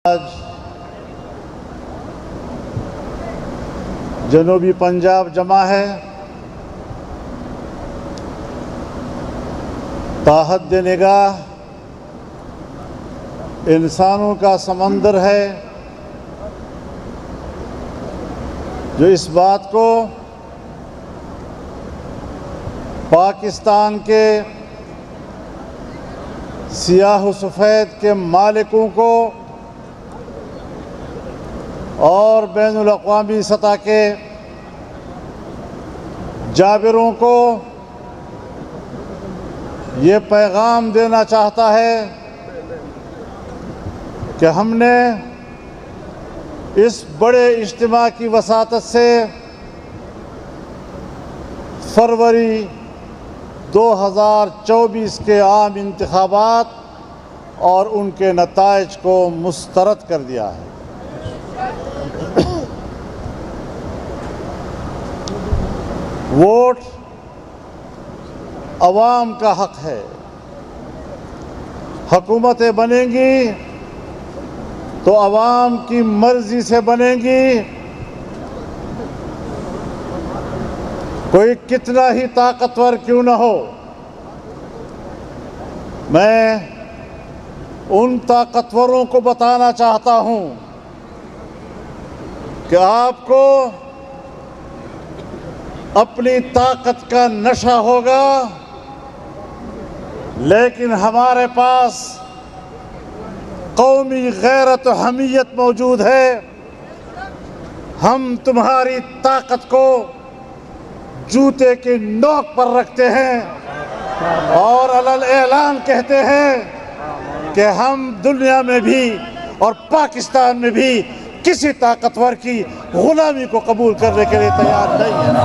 आज जनूबी पंजाब जमा है। ताहद निगाह इंसानों का समंदर है जो इस बात को पाकिस्तान के सियाह सफ़ेद के मालिकों को और बैनुल अक़वामी सतह के जाबिरों को ये पैगाम देना चाहता है कि हमने इस बड़े इज्तिमा की वसातत से फरवरी 2024 के आम इंतखाबात और उनके नताइज को मुस्तरद कर दिया है। वोट अवाम का हक है। हुकूमतें बनेंगी तो अवाम की मर्जी से बनेंगी। कोई कितना ही ताकतवर क्यों न हो। मैं उन ताकतवरों को बताना चाहता हूं कि आपको अपनी ताकत का नशा होगा, लेकिन हमारे पास कौमी गैरत व हमीयत मौजूद है। हम तुम्हारी ताकत को जूते की नोक पर रखते हैं और अलल ऐलान कहते हैं कि हम दुनिया में भी और पाकिस्तान में भी किसी ताकतवर की गुलामी को कबूल करने के लिए तैयार नहीं हैं।